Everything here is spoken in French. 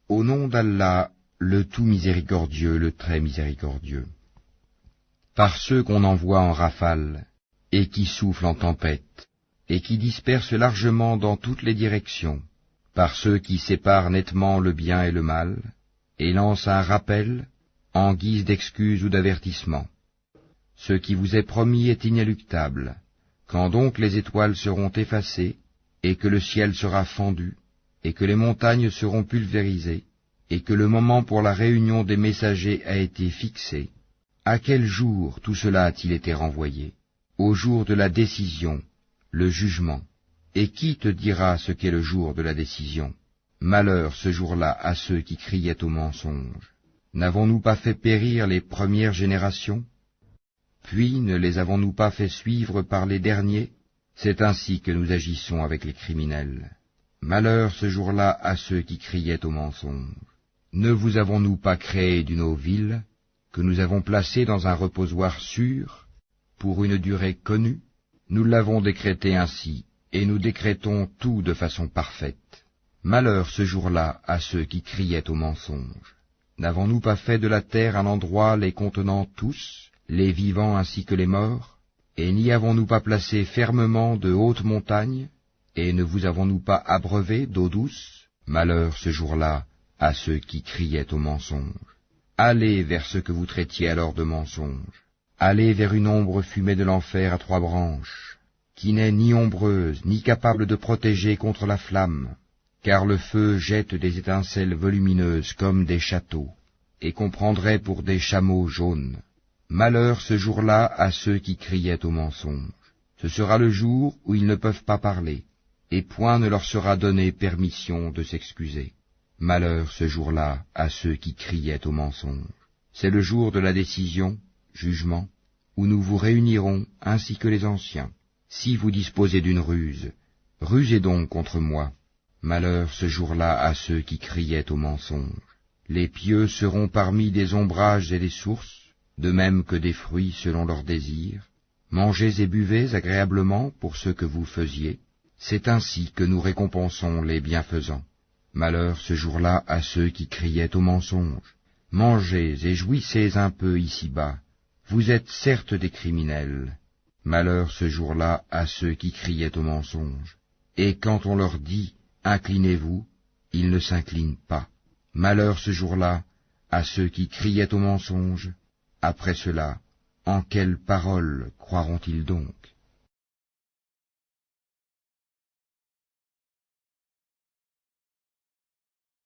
Au nom d'Allah, le tout miséricordieux, le très miséricordieux. Par ceux qu'on envoie en rafale, et qui soufflent en tempête, et qui dispersent largement dans toutes les directions, par ceux qui séparent nettement le bien et le mal, et lancent un rappel, en guise d'excuse ou d'avertissement. Ce qui vous est promis est inéluctable. Quand donc les étoiles seront effacées, et que le ciel sera fendu, et que les montagnes seront pulvérisées, et que le moment pour la réunion des messagers a été fixé, à quel jour tout cela a-t-il été renvoyé? Au jour de la décision, le jugement. Et qui te dira ce qu'est le jour de la décision? Malheur ce jour-là à ceux qui criaient au mensonge. N'avons-nous pas fait périr les premières générations? Puis ne les avons-nous pas fait suivre par les derniers? C'est ainsi que nous agissons avec les criminels. Malheur ce jour-là à ceux qui criaient au mensonge. Ne vous avons-nous pas créé d'une eau vive, que nous avons placée dans un reposoir sûr, pour une durée connue? Nous l'avons décrété ainsi, et nous décrétons tout de façon parfaite. Malheur ce jour-là à ceux qui criaient au mensonge. N'avons-nous pas fait de la terre un endroit les contenant tous, les vivants ainsi que les morts? Et n'y avons-nous pas placé fermement de hautes montagnes? Et ne vous avons-nous pas abreuvé d'eau douce? Malheur ce jour-là à ceux qui criaient au mensonge. Allez vers ce que vous traitiez alors de mensonge. Allez vers une ombre fumée de l'enfer à 3 branches, qui n'est ni ombreuse, ni capable de protéger contre la flamme, car le feu jette des étincelles volumineuses comme des châteaux, et qu'on prendrait pour des chameaux jaunes. Malheur ce jour-là à ceux qui criaient au mensonge. Ce sera le jour où ils ne peuvent pas parler, et point ne leur sera donné permission de s'excuser. Malheur ce jour-là à ceux qui criaient au mensonge. C'est le jour de la décision, jugement, où nous vous réunirons ainsi que les anciens. Si vous disposez d'une ruse, rusez donc contre moi. Malheur ce jour-là à ceux qui criaient au mensonge. Les pieux seront parmi des ombrages et des sources, de même que des fruits selon leurs désirs. Mangez et buvez agréablement pour ce que vous faisiez. C'est ainsi que nous récompensons les bienfaisants. Malheur ce jour-là à ceux qui criaient au mensonge. Mangez et jouissez un peu ici-bas. Vous êtes certes des criminels. Malheur ce jour-là à ceux qui criaient au mensonge. Et quand on leur dit « Inclinez-vous », ils ne s'inclinent pas. Malheur ce jour-là à ceux qui criaient au mensonge. Après cela, en quelles paroles croiront-ils donc?